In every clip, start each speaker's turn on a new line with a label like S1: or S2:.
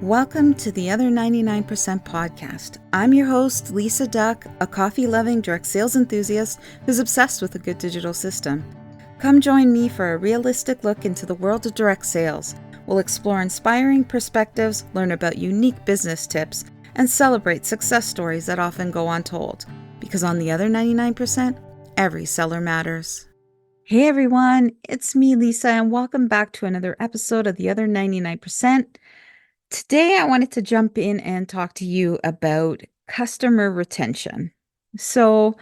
S1: Welcome to the Other 99% podcast. I'm your host, Lisa Duck, a coffee-loving direct sales enthusiast who's obsessed with a good digital system. Come join me for a realistic look into the world of direct sales. We'll explore inspiring perspectives, learn about unique business tips, and celebrate success stories that often go untold. Because on the other 99%, every seller matters. Hey everyone, it's me, Lisa, and welcome back to another episode of the Other 99%. Today, I wanted to jump in and talk to you about customer retention. So,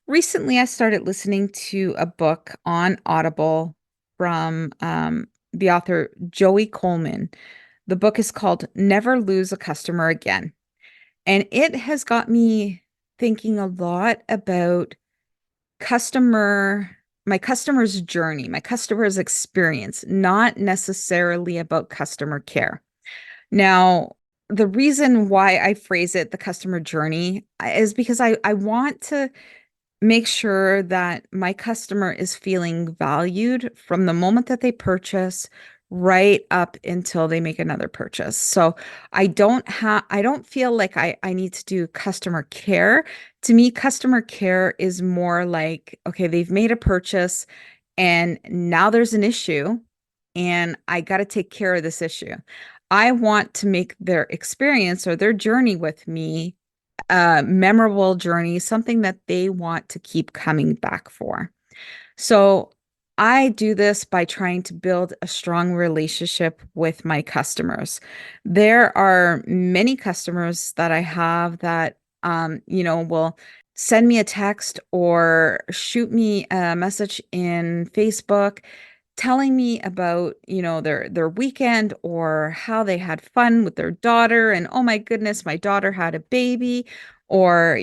S1: recently I started listening to a book on Audible from the author Joey Coleman. The book is called Never Lose a Customer Again. And it has got me thinking a lot about my customer's journey, my customer's experience, not necessarily about customer care. Now, the reason why I phrase it the customer journey is because I want to make sure that my customer is feeling valued from the moment that they purchase right up until they make another purchase. So I don't feel like I need to do customer care. To me, customer care is more like, okay, they've made a purchase and now there's an issue and I got to take care of this issue. I want to make their experience or their journey with me a memorable journey, something that they want to keep coming back for. So I do this by trying to build a strong relationship with my customers. There are many customers that I have that, will send me a text or shoot me a message in Facebook telling me about, their weekend or how they had fun with their daughter and oh my goodness, my daughter had a baby or,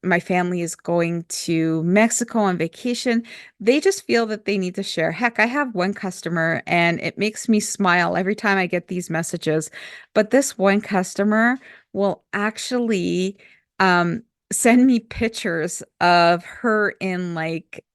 S1: my family is going to Mexico on vacation. They just feel that they need to share. Heck, I have one customer and it makes me smile every time I get these messages. But this one customer will actually send me pictures of her in like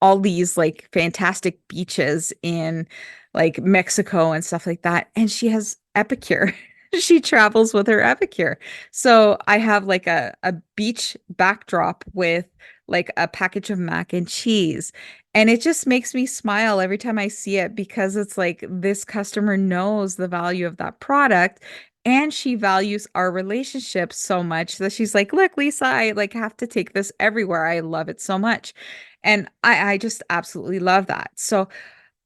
S1: all these like fantastic beaches in like Mexico and stuff like that. And she has epicure. She travels with her epicure. So I have like a beach backdrop with like a package of mac and cheese. And it just makes me smile every time I see it because it's like this customer knows the value of that product and she values our relationship so much that she's like, look, Lisa, I like have to take this everywhere. I love it so much. And I just absolutely love that. So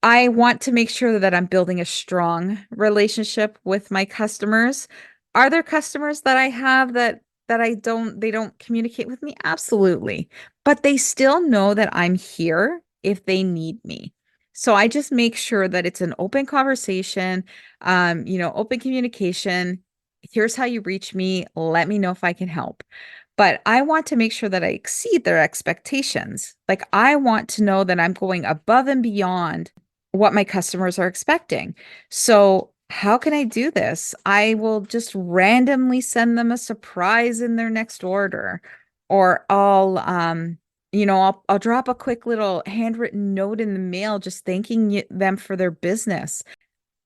S1: I want to make sure that I'm building a strong relationship with my customers. Are there customers that I have that they don't communicate with me? Absolutely. But they still know that I'm here if they need me. So I just make sure that it's an open conversation, open communication. Here's how you reach me. Let me know if I can help. But I want to make sure that I exceed their expectations. Like I want to know that I'm going above and beyond what my customers are expecting. So, how can I do this? I will just randomly send them a surprise in their next order, or I'll drop a quick little handwritten note in the mail just thanking them for their business.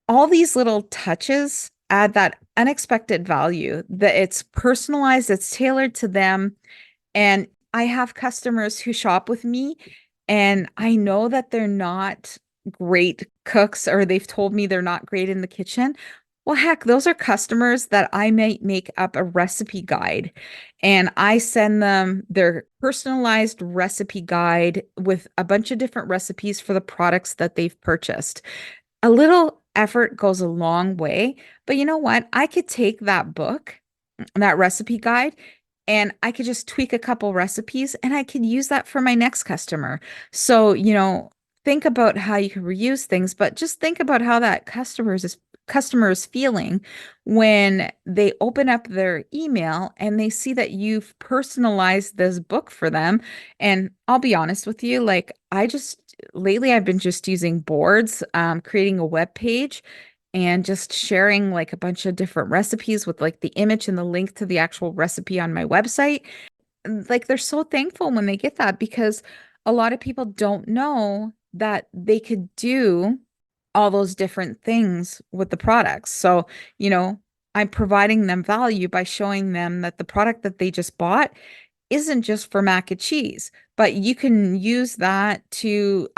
S1: All these little touches add that unexpected value that it's personalized, it's tailored to them. And I have customers who shop with me and I know that they're not great cooks or they've told me they're not great in the kitchen. Well, heck, those are customers that I might make up a recipe guide and I send them their personalized recipe guide with a bunch of different recipes for the products that they've purchased. A little effort goes a long way, but you know what? I could take that book, that recipe guide, and I could just tweak a couple recipes and I could use that for my next customer. So, think about how you can reuse things, but just think about how that customer is feeling when they open up their email and they see that you've personalized this book for them. And I'll be honest with you, like I just lately I've been just using boards, creating a web page and just sharing like a bunch of different recipes with like the image and the link to the actual recipe on my website. Like they're so thankful when they get that because a lot of people don't know that they could do all those different things with the products. So, you know, I'm providing them value by showing them that the product that they just bought isn't just for mac and cheese, but you can use that to,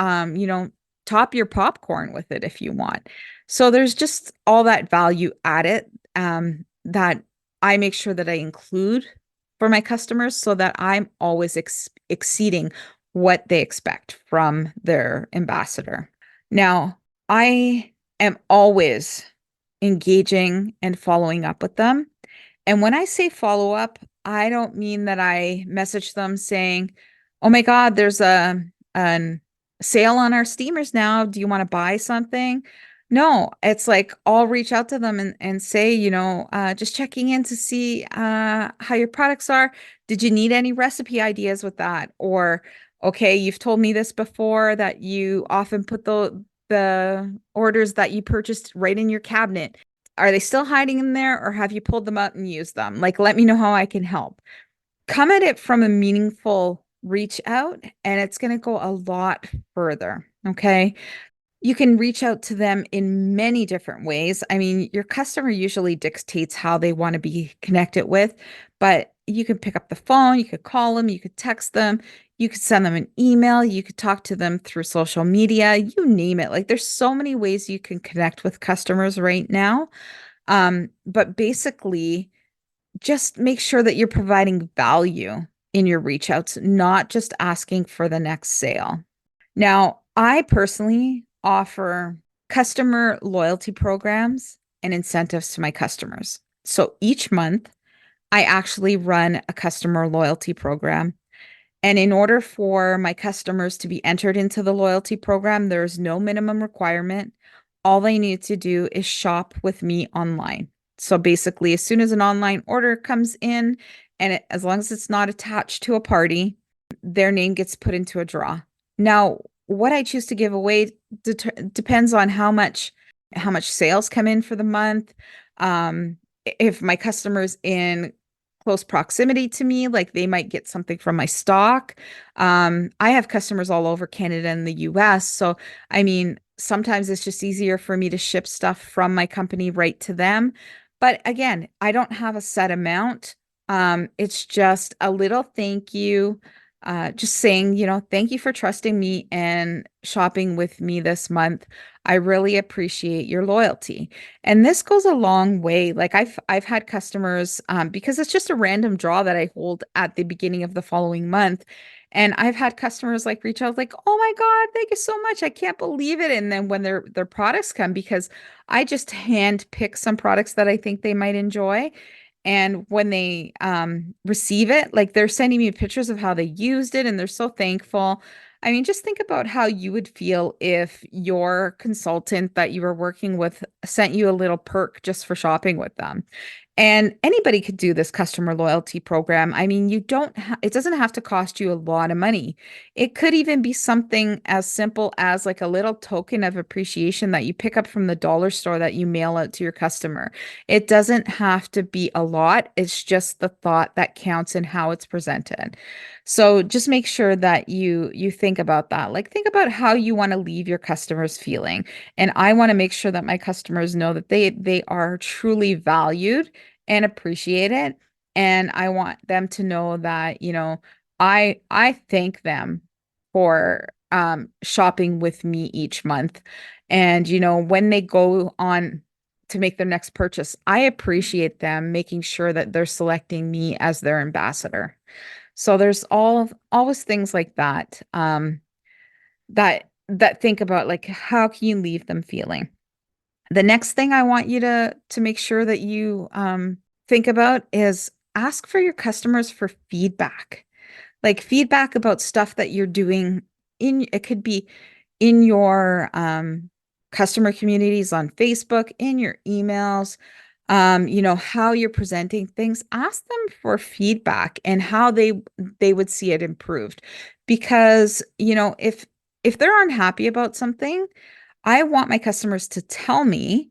S1: top your popcorn with it if you want. So there's just all that value added, that I make sure that I include for my customers so that I'm always exceeding what they expect from their ambassador. Now, I am always engaging and following up with them. And when I say follow up, I don't mean that I message them saying, "Oh my God, there's a sale on our steamers now. Do you want to buy something?" No, it's like I'll reach out to them and say, just checking in to see how your products are. Did you need any recipe ideas with that? Or, okay, you've told me this before that you often put the orders that you purchased right in your cabinet. Are they still hiding in there or have you pulled them out and used them? Like, let me know how I can help. Come at it from a meaningful reach out, and it's going to go a lot further. Okay. You can reach out to them in many different ways. I mean, your customer usually dictates how they want to be connected with, but you can pick up the phone, you could call them, you could text them, you could send them an email, you could talk to them through social media, you name it. Like there's so many ways you can connect with customers right now. But basically, just make sure that you're providing value in your reach outs, not just asking for the next sale. Now, I personally offer customer loyalty programs and incentives to my customers. So each month, I actually run a customer loyalty program. And in order for my customers to be entered into the loyalty program, there's no minimum requirement. All they need to do is shop with me online. So basically, as soon as an online order comes in, and as long as it's not attached to a party, their name gets put into a draw. Now, what I choose to give away depends on how much sales come in for the month. If my customer's in close proximity to me, like they might get something from my stock. I have customers all over Canada and the US. So, I mean, sometimes it's just easier for me to ship stuff from my company right to them. But again, I don't have a set amount. It's just a little thank you. Just saying, thank you for trusting me and shopping with me this month. I really appreciate your loyalty. And this goes a long way. Like I've had customers, because it's just a random draw that I hold at the beginning of the following month. And I've had customers like reach out like, "Oh my God, thank you so much. I can't believe it." And then when their products come, because I just hand pick some products that I think they might enjoy. And when they receive it, like they're sending me pictures of how they used it and they're so thankful. I mean, just think about how you would feel if your consultant that you were working with sent you a little perk just for shopping with them. And anybody could do this customer loyalty program. I mean, it doesn't have to cost you a lot of money. It could even be something as simple as like a little token of appreciation that you pick up from the dollar store that you mail out to your customer. It doesn't have to be a lot. It's just the thought that counts and how it's presented. So just make sure that you think about that. Like think about how you want to leave your customers feeling. And I want to make sure that my customers know that they are truly valued and appreciated. And I want them to know that, I thank them for shopping with me each month. And, when they go on to make their next purchase, I appreciate them making sure that they're selecting me as their ambassador. So there's always things like that, that think about like how can you leave them feeling. The next thing I want you to make sure that you think about is ask for your customers for feedback. Like feedback about stuff that you're doing it could be in your customer communities on Facebook, in your emails, how you're presenting things. Ask them for feedback and how they would see it improved. Because, if they're unhappy about something, I want my customers to tell me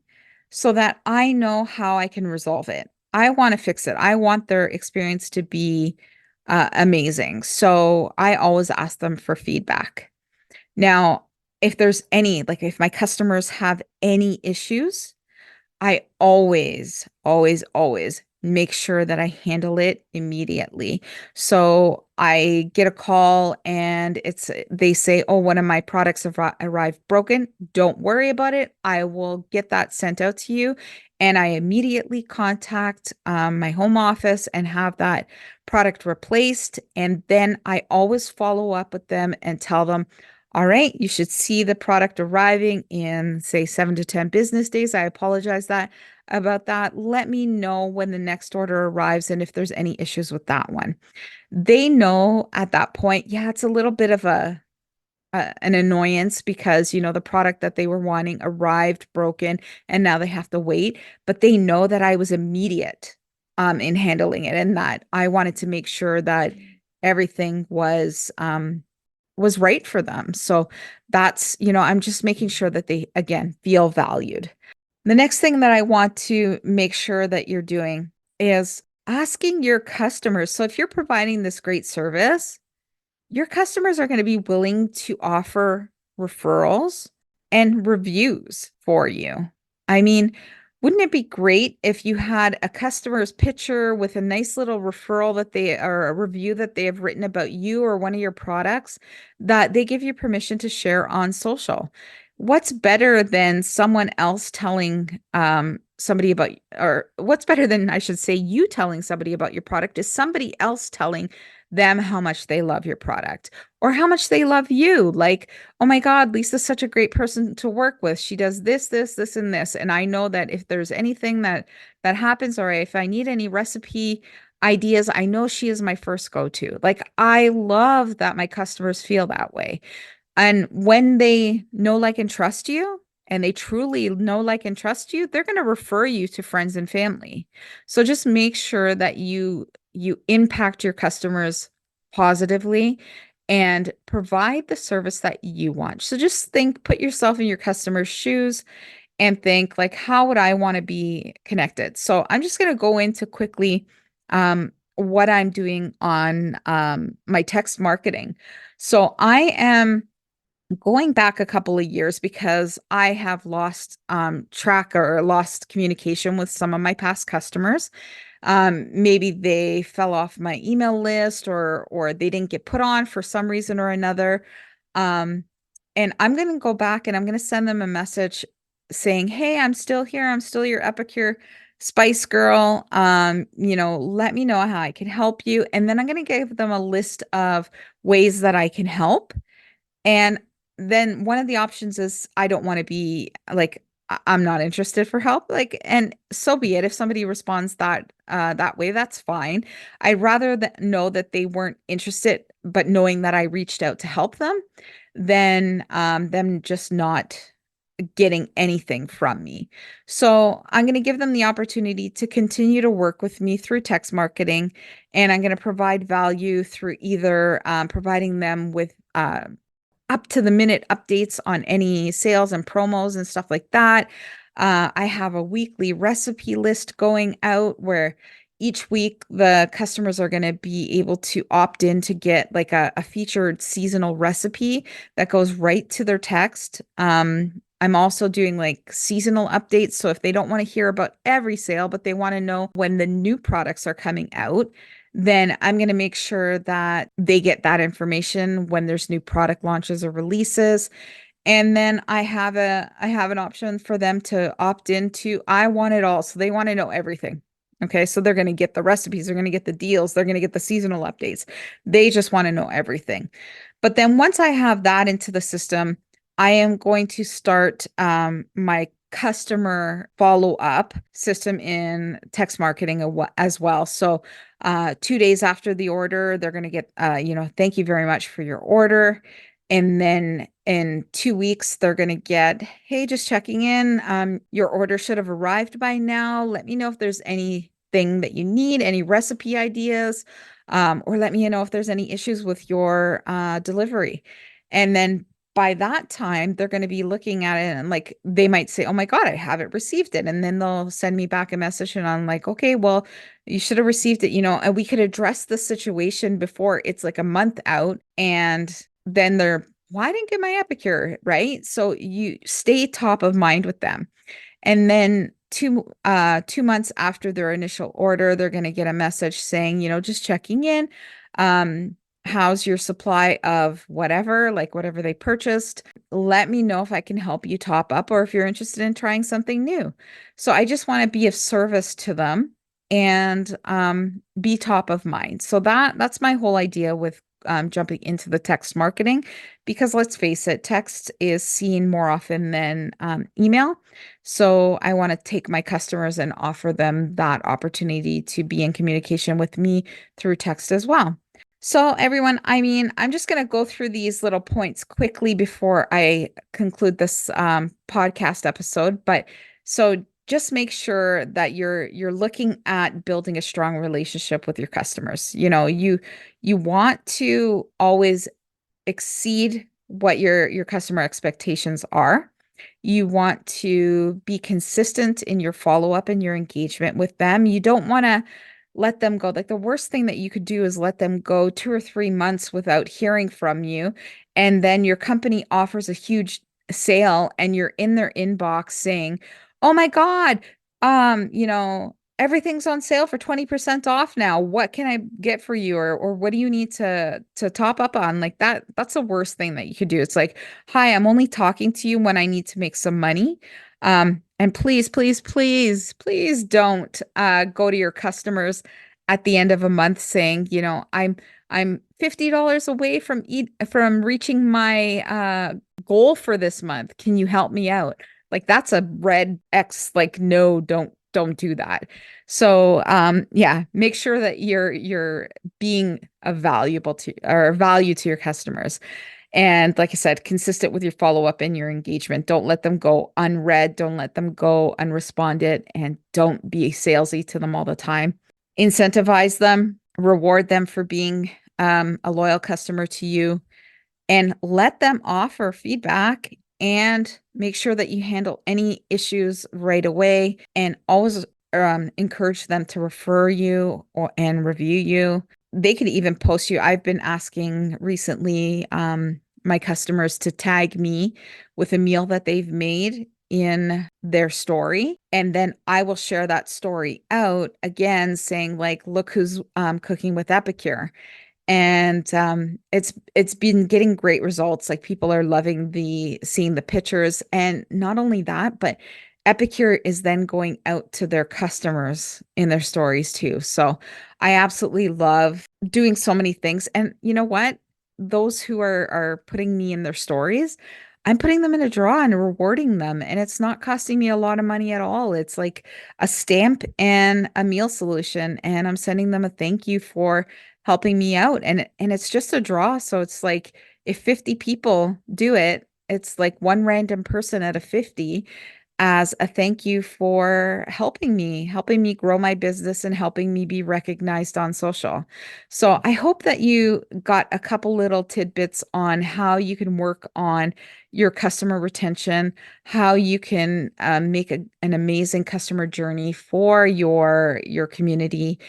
S1: so that I know how I can resolve it. I want to fix it. I want their experience to be amazing. So I always ask them for feedback. Now, if there's any, like if my customers have any issues, I always, always, always make sure that I handle it immediately. So I get a call and they say, "Oh, one of my products have arrived broken." Don't worry about it. I will get that sent out to you. And I immediately contact my home office and have that product replaced. And then I always follow up with them and tell them, all right, you should see the product arriving in, say, 7 to 10 business days. I apologize about that. Let me know when the next order arrives and if there's any issues with that one. They know at that point, yeah, it's a little bit of an annoyance because, the product that they were wanting arrived broken and now they have to wait, but they know that I was immediate in handling it and that I wanted to make sure that everything was right for them. So that's, I'm just making sure that they, again, feel valued. The next thing that I want to make sure that you're doing is asking your customers. So if you're providing this great service, your customers are going to be willing to offer referrals and reviews for you. I mean, wouldn't it be great if you had a customer's picture with a nice little referral that they or a review that they have written about you or one of your products that they give you permission to share on social? What's better than someone else telling somebody about, or what's better than, I should say, you telling somebody about your product is somebody else telling them how much they love your product or how much they love you. Like, oh my God, Lisa's such a great person to work with. She does this, this, this, and this. And I know that if there's anything that happens, or if I need any recipe ideas, I know she is my first go-to. Like, I love that my customers feel that way. And when they know, like, and trust you, and they truly know, like, and trust you, they're going to refer you to friends and family. So just make sure that you impact your customers positively and provide the service that you want. So just think, put yourself in your customer's shoes and think, like, how would I want to be connected? So I'm just going to go into quickly what I'm doing on my text marketing. So I am going back a couple of years because I have lost track or lost communication with some of my past customers. Maybe they fell off my email list or they didn't get put on for some reason or another. Um, and I'm going to go back and I'm going to send them a message saying, "Hey, I'm still here. I'm still your Epicure Spice Girl. Let me know how I can help you." And then I'm going to give them a list of ways that I can help. And then one of the options is I don't want to be like, I'm not interested for help. Like, and so be it. If somebody responds that way, that's fine. I'd rather know that they weren't interested, but knowing that I reached out to help them than them just not getting anything from me. So I'm going to give them the opportunity to continue to work with me through text marketing, and I'm going to provide value through either providing them with up to the minute updates on any sales and promos and stuff like that. I have a weekly recipe list going out where each week the customers are going to be able to opt in to get like a featured seasonal recipe that goes right to their text. I'm also doing like seasonal updates. So if they don't want to hear about every sale, but they want to know when the new products are coming out, then I'm going to make sure that they get that information when there's new product launches or releases. And then I have an option for them to opt into I want it all. So they want to know everything. Okay, so they're going to get the recipes, they're going to get the deals, they're going to get the seasonal updates. They just want to know everything. But then once I have that into the system, I am going to start my customer follow-up system in text marketing as well. So 2 days after the order, they're going to get, thank you very much for your order. And then in 2 weeks, they're going to get, hey, just checking in. Your order should have arrived by now. Let me know if there's anything that you need, any recipe ideas, or let me know if there's any issues with your delivery. And then by that time, they're going to be looking at it and like they might say, "Oh my God, I haven't received it." And then they'll send me back a message and I'm like, "Okay, well, you should have received it, and we could address the situation before it's like a month out." And then they're why I didn't get my epicure, right? So you stay top of mind with them. And then 2 months after their initial order, they're going to get a message saying, just checking in. Um, how's your supply of whatever, like whatever they purchased? Let me know if I can help you top up or if you're interested in trying something new. So I just want to be of service to them and be top of mind. So that's my whole idea with jumping into the text marketing, because let's face it, text is seen more often than email. So I want to take my customers and offer them that opportunity to be in communication with me through text as well. So everyone, I mean, I'm just going to go through these little points quickly before I conclude this podcast episode. But so just make sure that you're looking at building a strong relationship with your customers. You want to always exceed what your customer expectations are. You want to be consistent in your follow-up and your engagement with them. You don't want to let them go. Like the worst thing that you could do is let them go 2 or 3 months without hearing from you. And then your company offers a huge sale and you're in their inbox saying, "Oh my God, everything's on sale for 20% off now. What can I get for you? Or what do you need to top up on?" Like that's the worst thing that you could do. It's like, "Hi, I'm only talking to you when I need to make some money. And please, please, please, please don't go to your customers at the end of a month saying, I'm $50 away from reaching my goal for this month. Can you help me out?" Like that's a red X, like no, don't do that. So yeah, make sure that you're being a valuable to or value to your customers. And like I said, consistent with your follow-up and your engagement. Don't let them go unread. Don't let them go unresponded. And don't be salesy to them all the time. Incentivize them, reward them for being a loyal customer to you, and let them offer feedback and make sure that you handle any issues right away and always encourage them to refer you and review you. They could even post you. I've been asking recently my customers to tag me with a meal that they've made in their story. And then I will share that story out again, saying like, "Look who's cooking with Epicure." And it's been getting great results. Like people are loving the seeing the pictures. And not only that, but Epicure is then going out to their customers in their stories too. So I absolutely love doing so many things. And you know what? Those who are putting me in their stories, I'm putting them in a draw and rewarding them. And it's not costing me a lot of money at all. It's like a stamp and a meal solution. And I'm sending them a thank you for helping me out. And it's just a draw. So it's like if 50 people do it, it's like one random person out of 50 as a thank you for helping me grow my business and helping me be recognized on social. So I hope that you got a couple little tidbits on how you can work on your customer retention, how you can make an amazing customer journey for your community.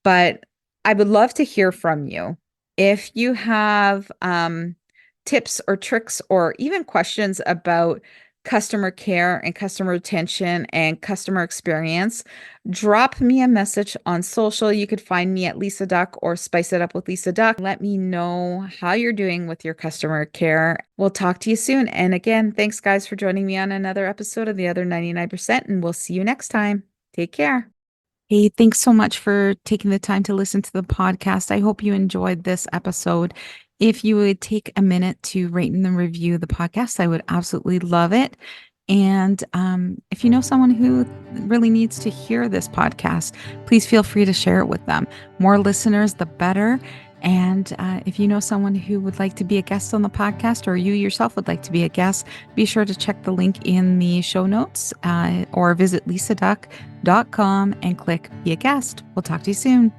S1: But I would love to hear from you. If you have tips or tricks or even questions about customer care and customer retention and customer experience, drop me a message on social. You could find me at Lisa Duck or Spice It Up with Lisa Duck. Let me know how you're doing with your customer care. We'll talk to you soon. And again, thanks guys for joining me on another episode of The Other 99%, and we'll see you next time. Take care. Hey, thanks so much for taking the time to listen to the podcast. I hope you enjoyed this episode. If you would take a minute to rate and review the podcast, I would absolutely love it. And if you know someone who really needs to hear this podcast, please feel free to share it with them. More listeners, the better. And if you know someone who would like to be a guest on the podcast, or you yourself would like to be a guest, be sure to check the link in the show notes or visit lisaduck.com and click Be a Guest. We'll talk to you soon.